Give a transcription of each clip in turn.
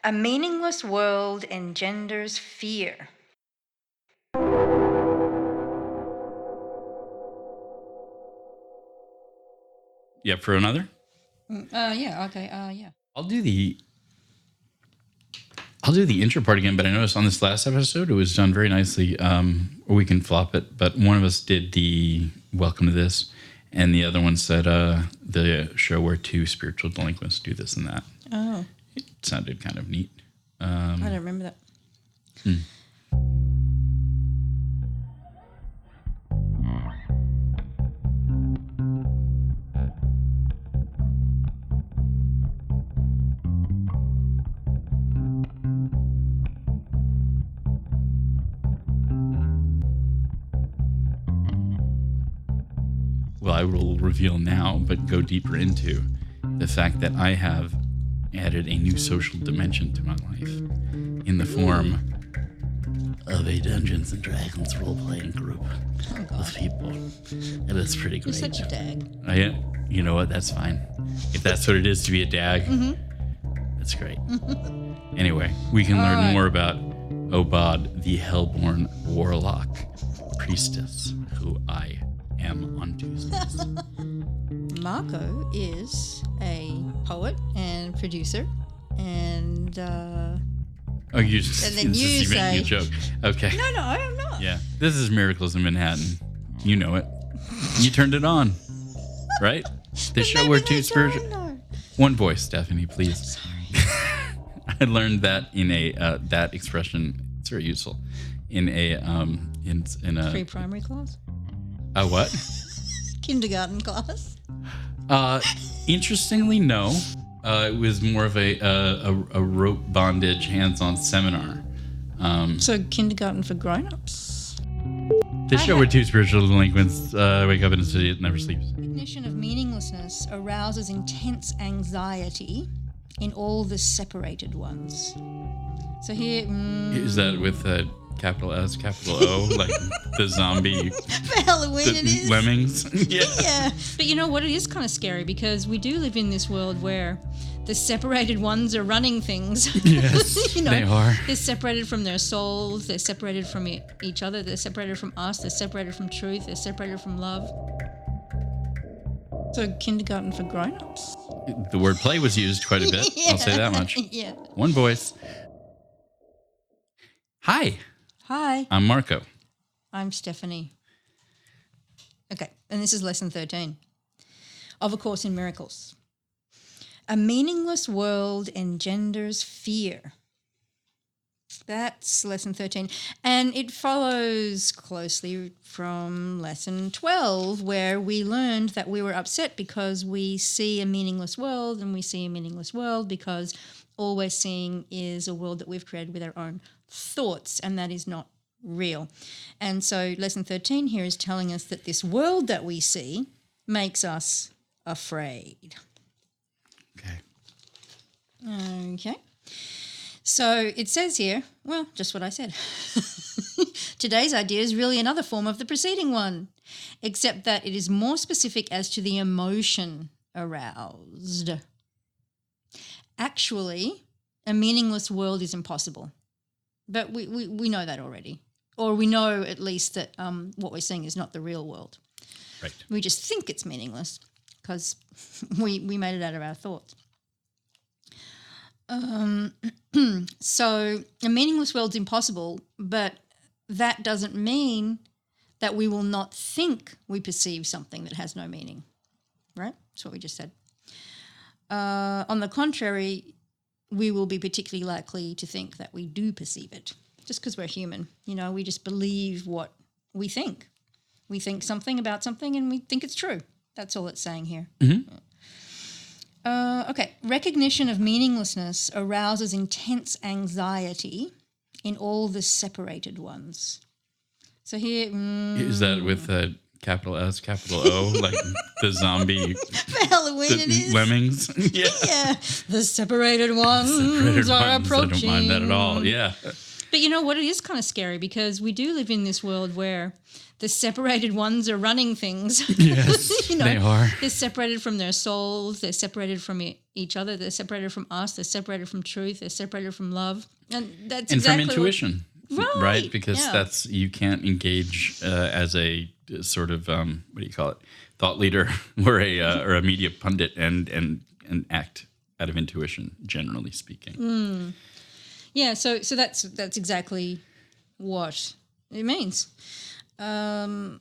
A meaningless world engenders fear. Yep, for another? Yeah, okay, yeah. I'll do the intro part again, but I noticed on this last episode it was done very nicely. Or we can flop it, but one of us did the welcome to this, and the other one said the show where two spiritual delinquents do this and that. Oh. It sounded kind of neat. I don't remember that. Well, I will reveal now, but go deeper into the fact that I have added a new social dimension to my life in the form of a Dungeons and Dragons role-playing group of people. And it's pretty great. You're such a dag. You know what? That's fine. If that's what it is to be a dag, that's great. Anyway, we can learn more about Obad, the Hellborn warlock-priestess, who I am on Tuesdays. Marco is a poet and producer, and You just and then you making say a joke. Okay. no, I'm not. Yeah. This is Miracles in Manhattan. You know it. You turned it on, right? The show where two spiritual. One voice, Stephanie, please. I learned that in a that expression. It's very useful in a in a Pre-primary class, a what? kindergarten class. Interestingly, no. It was more of a rope bondage hands-on seminar. So kindergarten for grown-ups. The show where two spiritual delinquents wake up in a city that never sleeps. Recognition of meaninglessness arouses intense anxiety in all the separated ones. So here... Is that with capital S, capital O, like the zombie... For Halloween it is. Lemmings? Yeah. But you know what? It is kind of scary because we do live in this world where the separated ones are running things. Yes, they are. They're separated from their souls. They're separated from each other. They're separated from us. They're separated from truth. They're separated from love. So kindergarten for grown-ups. The word play was used quite a bit. Yeah. I'll say that much. Yeah. One voice. Hi, Hi. I'm Marco. I'm Stephanie. Okay, and this is lesson 13 of A Course in Miracles. A meaningless world engenders fear. That's lesson 13. And it follows closely from lesson 12, where we learned that we were upset because we see a meaningless world, and we see a meaningless world because all we're seeing is a world that we've created with our own thoughts, and that is not real. And so lesson 13 here is telling us that this world that we see makes us afraid. Okay. So it says here, well, just what I said. Today's idea is really another form of the preceding one, except that it is more specific as to the emotion aroused. Actually, a meaningless world is impossible. But we know that already. Or we know at least that what we're seeing is not the real world. Right. We just think it's meaningless because we made it out of our thoughts. So a meaningless world's impossible, but that doesn't mean that we will not think we perceive something that has no meaning, right? That's what we just said. On the contrary, we will be particularly likely to think that we do perceive it, just because we're human. You know, we just believe what we think. We think something about something and we think it's true. That's all it's saying here. Mm-hmm. Okay, recognition of meaninglessness arouses intense anxiety in all the separated ones. So here... Is that with capital S, capital O, like the zombie... For Halloween it is. Lemmings? Yeah. Yeah. The separated ones are approaching. I don't mind that at all, yeah. But you know what? It is kind of scary because we do live in this world where the separated ones are running things. Yes, they are. They're separated from their souls. They're separated from each other. They're separated from us. They're separated from truth. They're separated from love. And that's exactly from intuition. Right? Because yeah. you can't engage as a sort of, what do you call it, thought leader or a media pundit and act out of intuition, generally speaking. Yeah, so that's exactly what it means. And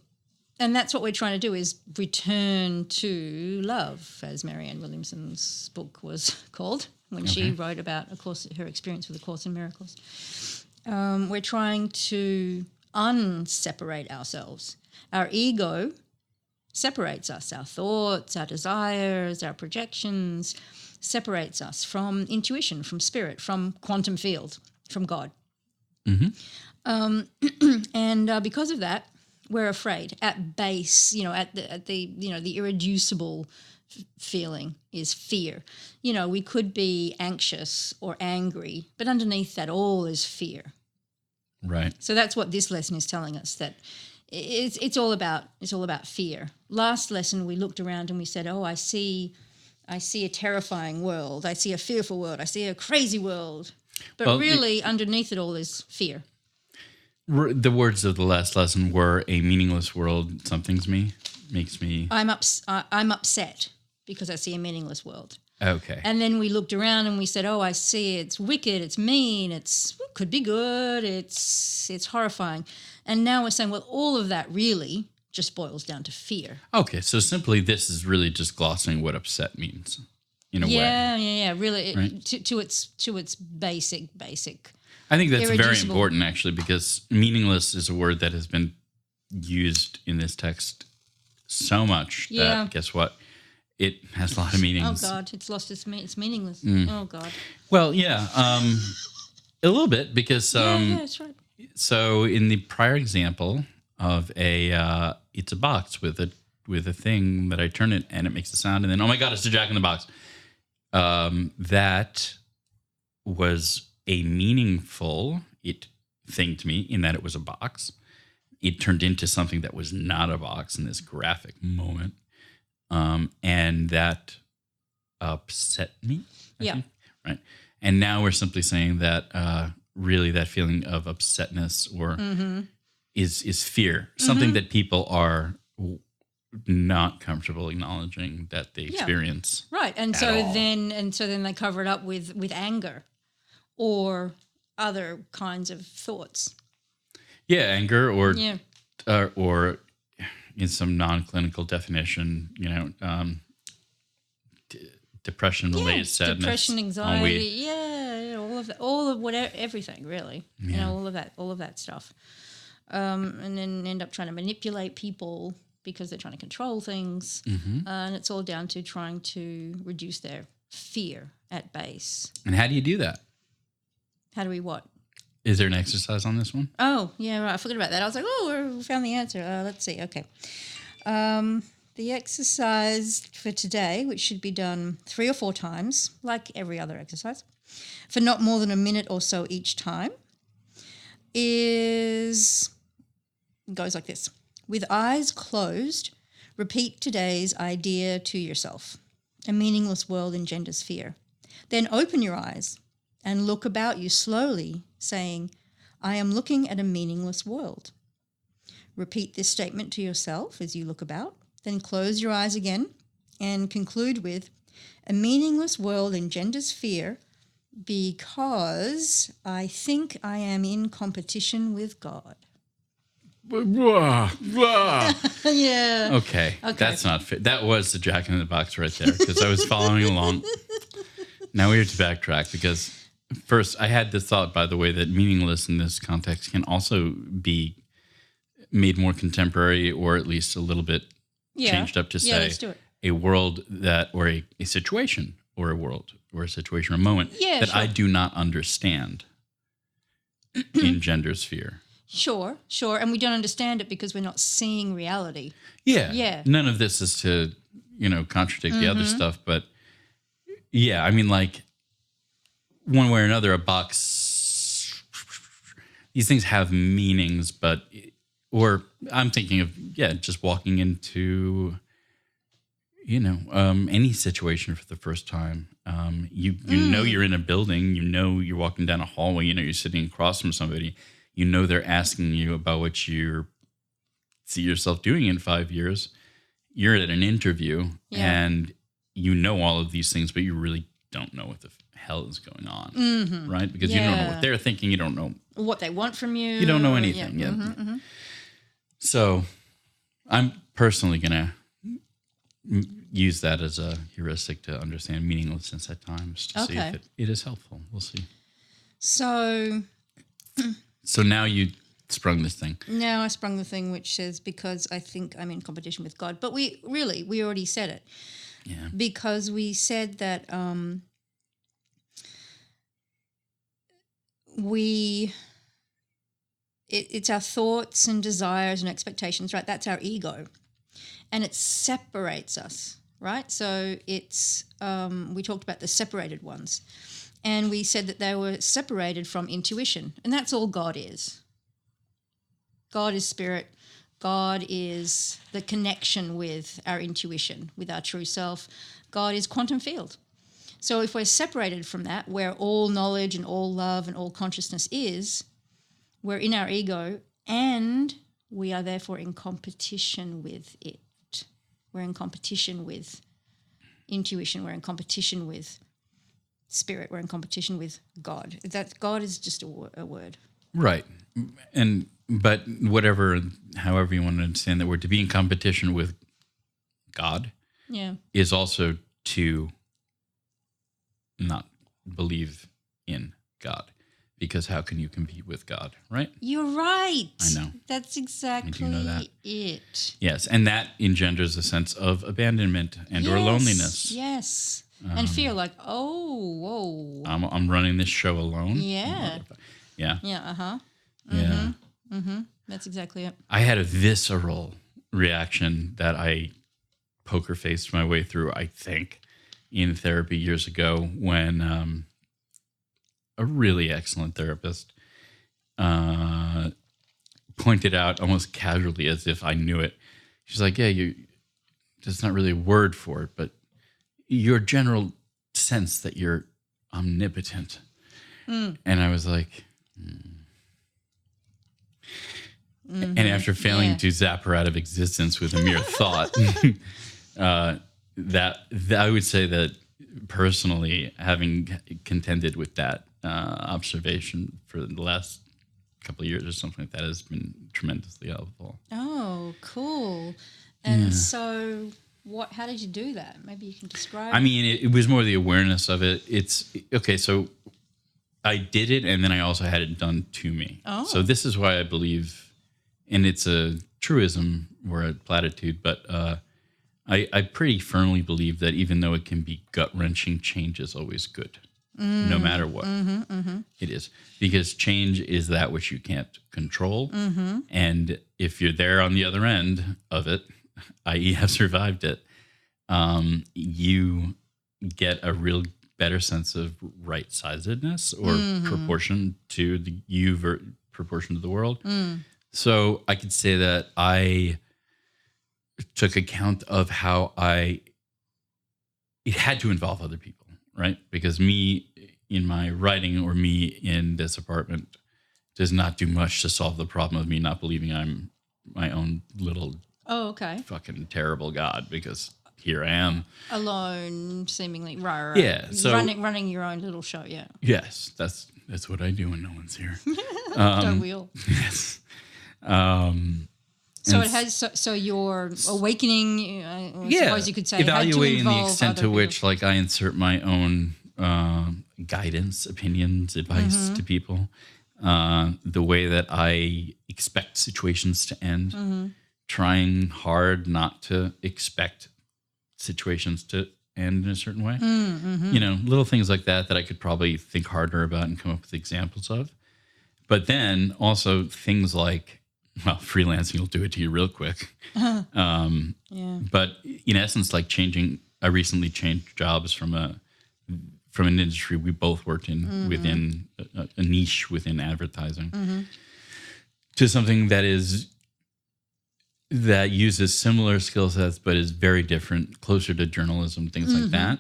that's what we're trying to do is return to love, as Marianne Williamson's book was called when she wrote about her experience with A Course in Miracles. We're trying to unseparate ourselves. Our ego separates us. Our thoughts, our desires, our projections separates us from intuition, from spirit, from quantum field, from God. And because of that, we're afraid. At base, at the irreducible feeling is fear. We could be anxious or angry, but underneath that all is fear. Right. So that's what this lesson is telling us, that it's all about fear. Last lesson we looked around and we said, "Oh, I see a terrifying world. I see a fearful world. I see a crazy world." But really, underneath it all is fear. The words of the last lesson were a meaningless world. Something's makes me. I'm upset because I see a meaningless world. Okay. And then we looked around and we said, "Oh, I see it's wicked, it's mean, it could be good, it's horrifying." And now we're saying, well, all of that really just boils down to fear. Okay, so simply this is really just glossing what upset means in a way. Yeah. Really, right? to its basic. I think that's very irreducible. important, actually, because meaningless is a word that has been used in this text so much that, guess what? It has a lot of meanings. Oh, God, it's lost it's meaningless. Oh, God. Well, yeah, a little bit, because Yeah, that's right. so in the prior example of it's a box with a thing that I turn it and it makes a sound, and then, oh my God, it's a jack in the box. That was a meaningful thing to me in that it was a box. It turned into something that was not a box in this graphic moment. And that upset me. I think. Right. And now we're simply saying that really that feeling of upsetness or is fear, something that people are not comfortable acknowledging that they experience. Right. And so then they cover it up with anger or other kinds of thoughts. Yeah, anger or in some non-clinical definition, depression, malaise, sadness, depression, anxiety, all of whatever, everything really, all of that stuff, and then end up trying to manipulate people because they're trying to control things, and it's all down to trying to reduce their fear at base. And how do you do that? How do we what? Is there an exercise on this one? Oh, yeah, right. I forgot about that. I was like, we found the answer. Let's see. Okay. The exercise for today, which should be done 3 or 4 times, like every other exercise, for not more than a minute or so each time, goes like this. With eyes closed, repeat today's idea to yourself. A meaningless world engenders fear. Then open your eyes and look about you slowly, saying, "I am looking at a meaningless world." Repeat this statement to yourself as you look about, then close your eyes again and conclude with, "A meaningless world engenders fear because I think I am in competition with God." Yeah. Okay. That's not fit. That was the jack in the box right there because I was following along. Now we have to backtrack because first I had the thought, by the way, that meaningless in this context can also be made more contemporary or at least a little bit changed up to say let's do it. a world that or a situation or a world or a situation or a moment that I do not understand engenders fear. Sure. And we don't understand it because we're not seeing reality. Yeah. None of this is to, contradict the other stuff, but yeah, I mean, like one way or another, a box these things have meanings, or I'm thinking of, just walking into, any situation for the first time. You know you're in a building, you're walking down a hallway, you're sitting across from somebody, they're asking you about what you see yourself doing in 5 years. You're at an interview and all of these things, but you really don't know what the hell is going on, right? Because you don't know what they're thinking, you don't know what they want from you. You don't know anything. So I'm personally going to use that as a heuristic to understand meaninglessness at times to see if it is helpful. We'll see. So now you sprung this thing. Now I sprung the thing which says, because I think I'm in competition with God. But we already said it. Yeah. Because we said that it's our thoughts and desires and expectations, right? That's our ego. And it separates us, right? So it's, we talked about the separated ones. And we said that they were separated from intuition. And that's all God is. God is spirit. God is the connection with our intuition, with our true self. God is quantum field. So if we're separated from that, where all knowledge and all love and all consciousness is, we're in our ego and we are therefore in competition with it. We're in competition with intuition. We're in competition with spirit. We're in competition with God. That God is just a word. Right. But however you want to understand that word, to be in competition with God is also to not believe in God, because how can you compete with God, right? You're right. I know. That's exactly it. Yes, and that engenders a sense of abandonment or loneliness. Yes, and fear, like, whoa. I'm running this show alone. Yeah. Yeah. Yeah, Yeah. That's exactly it. I had a visceral reaction that I poker faced my way through, I think, in therapy years ago when a really excellent therapist pointed out almost casually as if I knew it. She's like, there's not really a word for it, but your general sense that you're omnipotent. And I was like, And after failing to zap her out of existence with a mere thought, that I would say that personally, having contended with that observation for the last couple of years or something like that, has been tremendously helpful. Oh, cool. And so how did you do that? Maybe you can describe. I mean, it was more the awareness of it. It's okay. So I did it, and then I also had it done to me. Oh. So this is why I believe, and it's a truism or a platitude, but I pretty firmly believe that even though it can be gut-wrenching, change is always good, no matter what it is. Because change is that which you can't control. And if you're there on the other end of it, i.e. have survived it, you get a real better sense of right-sizedness or proportion to the proportion to the world. So I could say that I took account of how it had to involve other people, right? Because me in my writing or me in this apartment does not do much to solve the problem of me not believing I'm my own little fucking terrible God, because here I am. Alone, seemingly. Right. Yeah. So running your own little show, yeah. Yes, that's what I do when no one's here. Don't we all? Yes. So it has. So your awakening. I suppose you could say, evaluating had to the extent to which, like, I insert my own guidance, opinions, advice to people, the way that I expect situations to end, trying hard not to expect situations to end in a certain way. Little things like that I could probably think harder about and come up with examples of. But then also things like, well, freelancing will do it to you real quick. But in essence, like I recently changed jobs from an industry we both worked in within a niche within advertising, to something that uses similar skill sets but is very different, closer to journalism, things like that.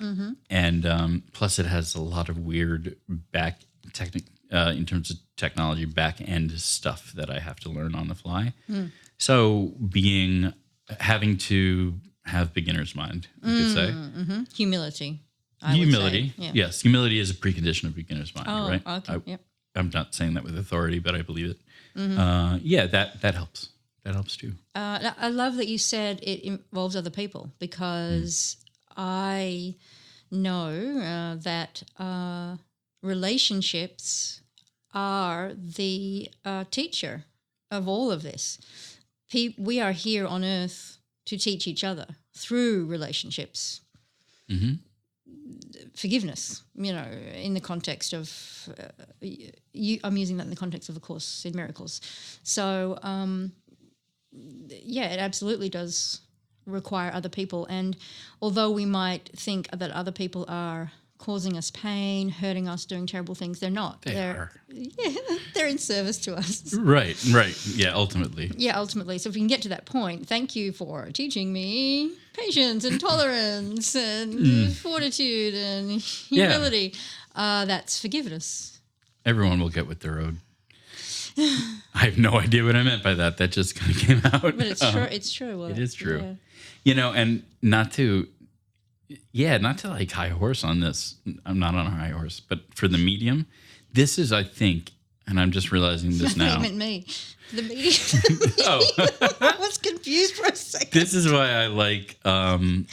And plus, it has a lot of weird in terms of technology back end stuff that I have to learn on the fly. So having to have beginner's mind, you could say. Humility. Humility, yeah. yes. Humility is a precondition of beginner's mind, right? Okay. Yep. I'm not saying that with authority, but I believe it. That helps. That helps too. I love that you said it involves other people, because I know that relationships are the teacher of all of this. We are here on earth to teach each other through relationships. Forgiveness, in the context of, I'm using that in the context of A Course in Miracles. So, it absolutely does require other people. And although we might think that other people are causing us pain, hurting us, doing terrible things, they're not. They're they're in service to us. Right. Yeah, ultimately. Yeah, ultimately. So if we can get to that point, thank you for teaching me patience and tolerance and fortitude and humility. That's forgiveness. Everyone will get what they're owed. I have no idea what I meant by that. That just kind of came out. But it's true. It's true. Well, it is true. Yeah. And not to like high horse on this. I'm not on a high horse, but for the medium, this is, I think, and I'm just realizing this now. You meant me. The medium. Oh. I was confused for a second. This is why I like low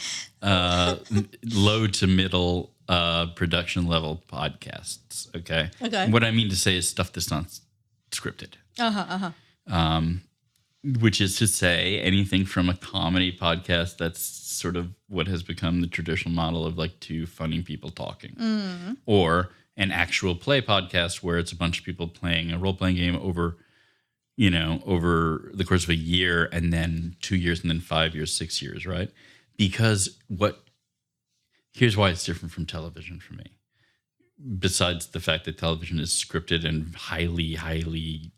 to middle production level podcasts. Okay. What I mean to say is stuff that's not scripted. Which is to say anything from a comedy podcast that's sort of what has become the traditional model of like two funny people talking, or an actual play podcast where it's a bunch of people playing a role-playing game over the course of a year, and then 2 years, and then 5 years, 6 years, right? Because here's why it's different from television for me. Besides the fact that television is scripted and highly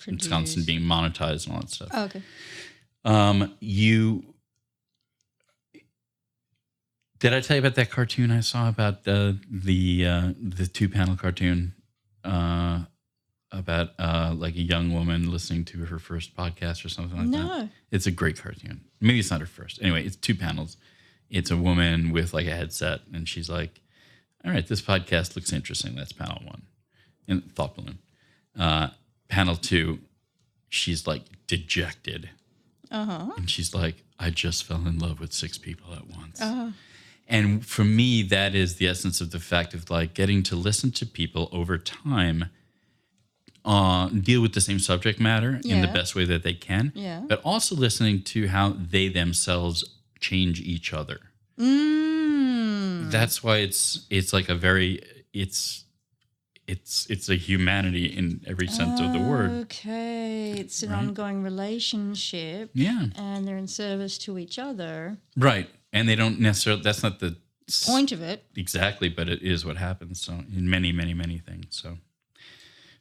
it's constant being monetized and all that stuff. Oh, okay. Did I tell you about that cartoon I saw about the 2-panel cartoon about like a young woman listening to her first podcast or something like that? No. It's a great cartoon. Maybe it's not her first. Anyway, it's 2 panels. It's a woman with like a headset, and she's like, all right, this podcast looks interesting. That's panel 1. And thought balloon. Panel 2, she's like dejected. And she's like, I just fell in love with 6 people at once. And for me, that is the essence of the fact of like getting to listen to people over time deal with the same subject matter in the best way that they can, but also listening to how they themselves change each other. That's why it's like a very it's a humanity in every sense of the word. Okay, it's an ongoing relationship. Yeah, and they're in service to each other. Right, and they don't necessarily. That's not the point of it exactly, but it is what happens. So in many things. So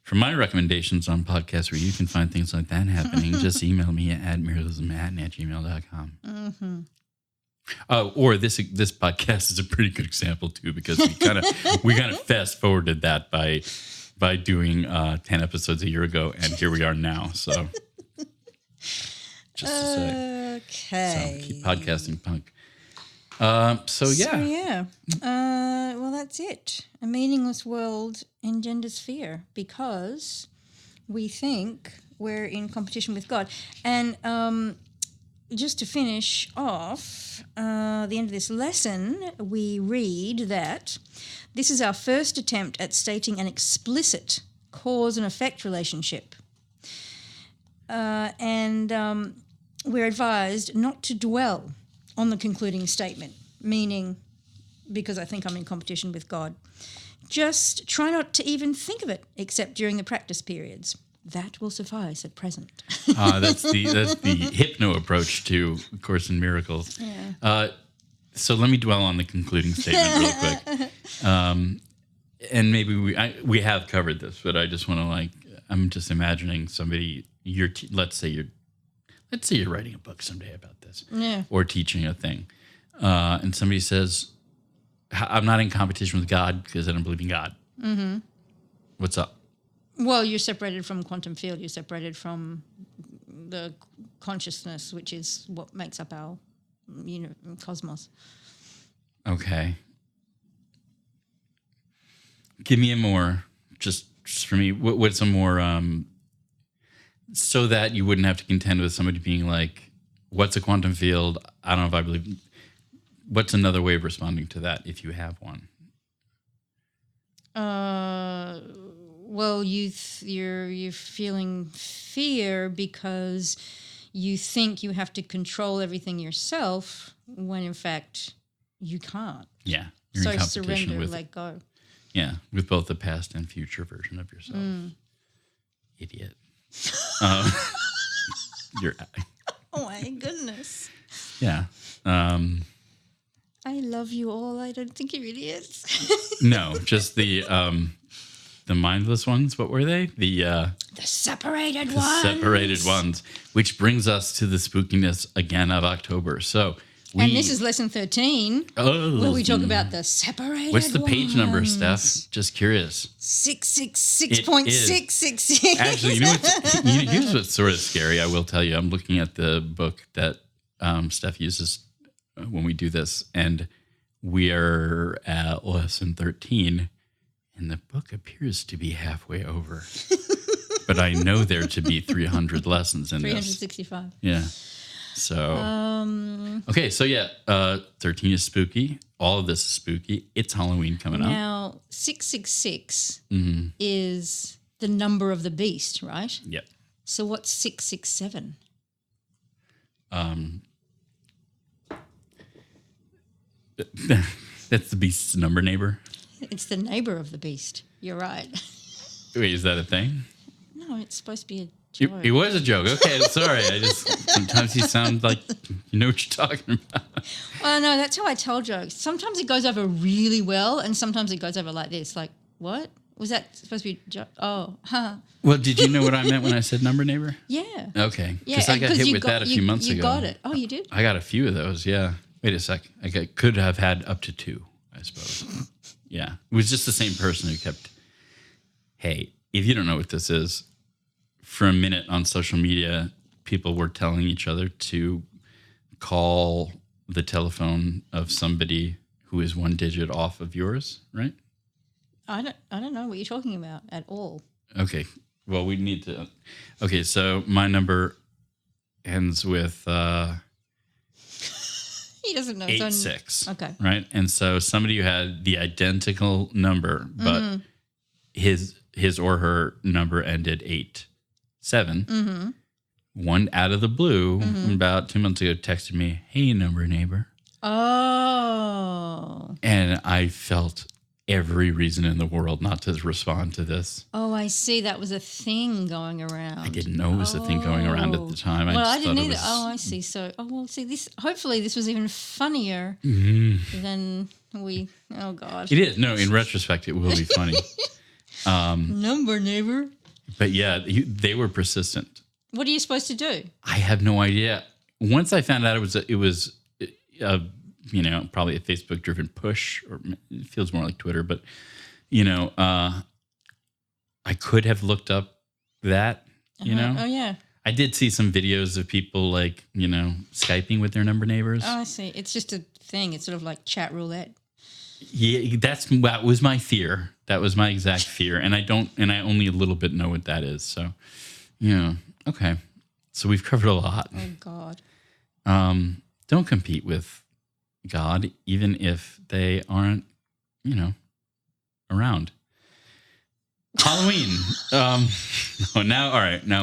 for my recommendations on podcasts where you can find things like that happening, just email me at miraclesandmatin@gmail.com. Or this podcast is a pretty good example too, because we kind of fast forwarded that by doing 10 episodes a year ago, and here we are now. So just to say, okay. So keep podcasting, punk. Well, that's it. A meaningless world engenders fear because we think we're in competition with God. And just to finish off, the end of this lesson, we read that this is our first attempt at stating an explicit cause and effect relationship. And we're advised not to dwell on the concluding statement, meaning, because I think I'm in competition with God. Just try not to even think of it, except during the practice periods. That will suffice at present. That's the hypno approach to A Course in Miracles. Yeah. So let me dwell on the concluding statement real quick. and maybe we have covered this, but I just want to I'm just imagining somebody let's say you're writing a book someday about this, or teaching a thing, and somebody says, "I'm not in competition with God because I don't believe in God." Mm-hmm. What's up? Well, you're separated from quantum field. You're separated from the consciousness, which is what makes up our cosmos. Okay. Give me a more, just for me, what's a more, so that you wouldn't have to contend with somebody being like, what's a quantum field? I don't know if I believe. What's another way of responding to that if you have one? Well, you're feeling fear because you think you have to control everything yourself when in fact you can't. Yeah. You're so in competition surrender, with, let go. Yeah, with both the past and future version of yourself. Idiot. You're. Oh my goodness. Yeah. I love you all. I don't think you're idiots. No, just the mindless ones. What were they? The separated ones. Separated ones, which brings us to the spookiness again of October. So and this is lesson 13, where we talk about the separated What's the page number, Steph? Just curious. 666.666. Actually, here's what's sort of scary. I will tell you. I'm looking at the book that Steph uses when we do this, and we are at lesson 13, and the book appears to be halfway over. But I know there to be 300 lessons in 365. this. Yeah. So, okay. So, 13 is spooky. All of this is spooky. It's Halloween coming up. Now, 666 is the number of the beast, right? Yep. So, what's 667? That's the beast's number, neighbor. It's the neighbor of the beast. You're right. Wait, is that a thing? No, it's supposed to be a joke. It was a joke. Okay, sorry. Sometimes you sound like you know what you're talking about. Well, no, that's how I tell jokes. Sometimes it goes over really well, and sometimes it goes over like this. Like, what? Was that supposed to be a joke? Oh, huh. Well, did you know what I meant when I said number, neighbor? Yeah. Okay. Because I got hit with that a few months ago. You got it. Oh, you did? I got a few of those, yeah. Wait a sec. Could have had up to 2, I suppose. Yeah. It was just the same person who kept, hey, if you don't know what this is, for a minute on social media, people were telling each other to call the telephone of somebody who is 1 digit off of yours, right? I don't know what you're talking about at all. Okay. Well, we need to. Okay, so my number ends with he doesn't know. 86. Okay. Right? And so somebody who had the identical number, but his or her number ended 87. Mm-hmm. One out of the blue, about 2 months ago, texted me, "Hey, number neighbor." Oh. And I felt every reason in the world not to respond to this. Oh, I see. That was a thing going around. I didn't know it was a thing going around at the time. I didn't either. I see. So, this. Hopefully, this was even funnier than we. Oh God. It is. No, in retrospect, it will be funny. Number neighbor. But yeah, they were persistent. What are you supposed to do? I have no idea. Once I found out it was probably a Facebook-driven push, or it feels more like Twitter, but, I could have looked up that, Oh, yeah. I did see some videos of people, Skyping with their number neighbors. Oh, I see. It's just a thing. It's sort of like chat roulette. Yeah, that was my fear. That was my exact fear. And I only a little bit know what that is. So, yeah. Okay. So we've covered a lot. Oh, God. Don't compete with God, even if they aren't, around. Halloween. Now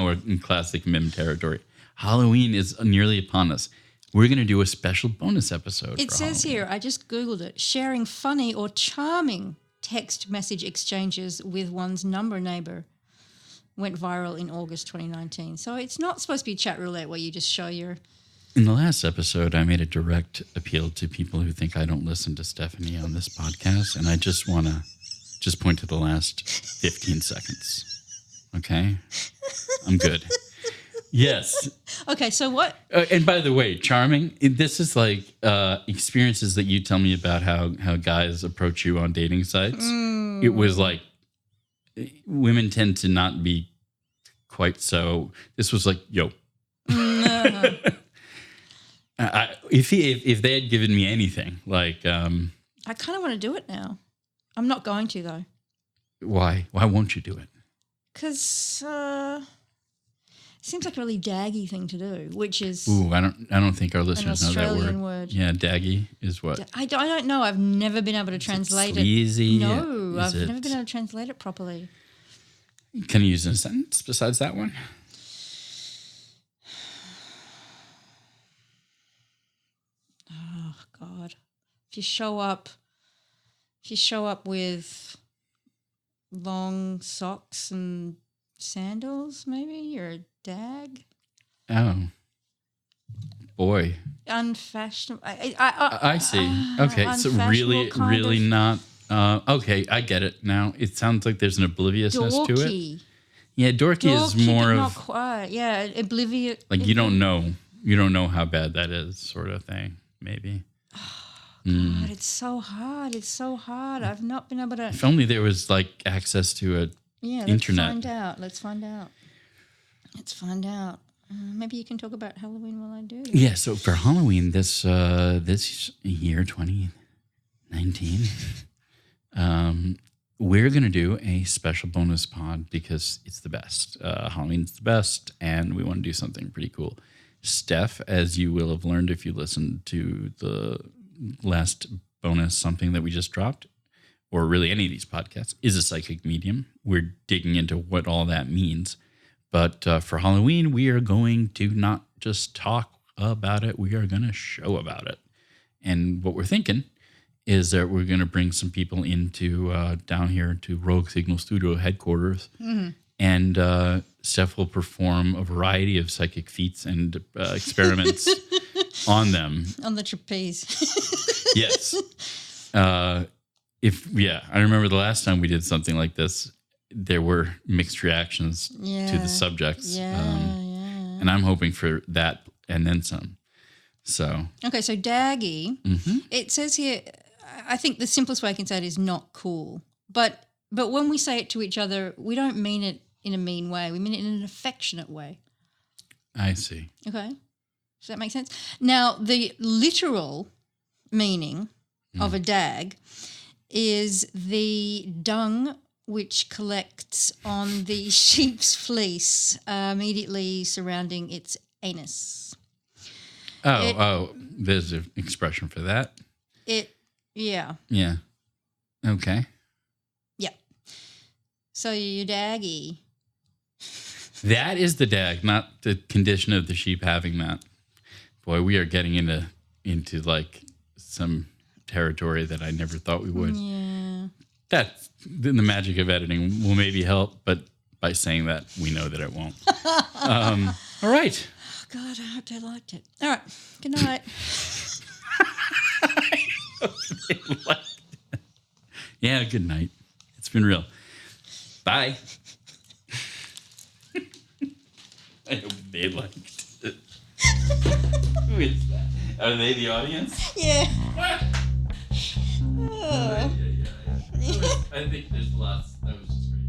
we're in classic meme territory. Halloween is nearly upon us. We're going to do a special bonus episode. It says Halloween. here, I just Googled it, sharing funny or charming text message exchanges with one's number neighbor went viral in August 2019. So it's not supposed to be chat roulette where you just show your... In the last episode, I made a direct appeal to people who think I don't listen to Stephanie on this podcast, and I just want to just point to the last 15 seconds. Okay? I'm good. Yes. Okay, so what? And by the way, charming, this is like experiences that you tell me about how guys approach you on dating sites. It was like women tend to not be quite so. This was like, yo. If they had given me anything, like... I kind of want to do it now. I'm not going to, though. Why? Why won't you do it? Because it seems like a really daggy thing to do, which is... Ooh, I don't think our listeners know that Australian word. word. Yeah, daggy is what? I don't know. I've never been able to translate it. Sleazy? No, I've never been able to translate it properly. Can you use a sentence besides that one? Oh, God. If you show up with long socks and sandals, maybe you're a dag. Oh, boy. Unfashionable. I see. Okay, so really not. Okay, I get it now. It sounds like there's an obliviousness to it. Yeah, dorky is more of not quite. Yeah, oblivious. Like you don't know how bad that is, sort of thing. Maybe. God, it's so hard. It's so hard. I've not been able to. If only there was like access to a internet. Let's find out. Maybe you can talk about Halloween while I do. Yeah. So for Halloween this year, 2019, we're gonna do a special bonus pod because it's the best. Halloween's the best, and we want to do something pretty cool. Steph, as you will have learned if you listened to the last bonus, something that we just dropped, or really any of these podcasts, is a psychic medium. We're digging into what all that means. But for Halloween, we are going to not just talk about it, we are going to show about it. And what we're thinking is that we're going to bring some people into down here to Rogue Signal Studio headquarters. Mm-hmm. And Steph will perform a variety of psychic feats and experiments on them. On the trapeze. Yes. I remember the last time we did something like this, there were mixed reactions to the subjects. And I'm hoping for that and then some. So. Okay, so daggy, it says here, I think the simplest way I can say it is not cool. But when we say it to each other, we don't mean it in a mean way. We mean it in an affectionate way. I see. Okay. Does that make sense? Now, the literal meaning of a dag is the dung which collects on the sheep's fleece immediately surrounding its anus. There's an expression for that. Yeah. Okay. Yeah. So you're daggy. That is the dag, not the condition of the sheep having that. Boy, we are getting into like some territory that I never thought we would. Yeah. That's the magic of editing will maybe help, but by saying that, we know that it won't. All right. Oh, God, I hope they liked it. All right. Good night. I hope they liked it. Yeah, good night. It's been real. Bye. I hope they liked it. Who is that? Are they the audience? Yeah. What? Yeah. I think there's lots. That was just great.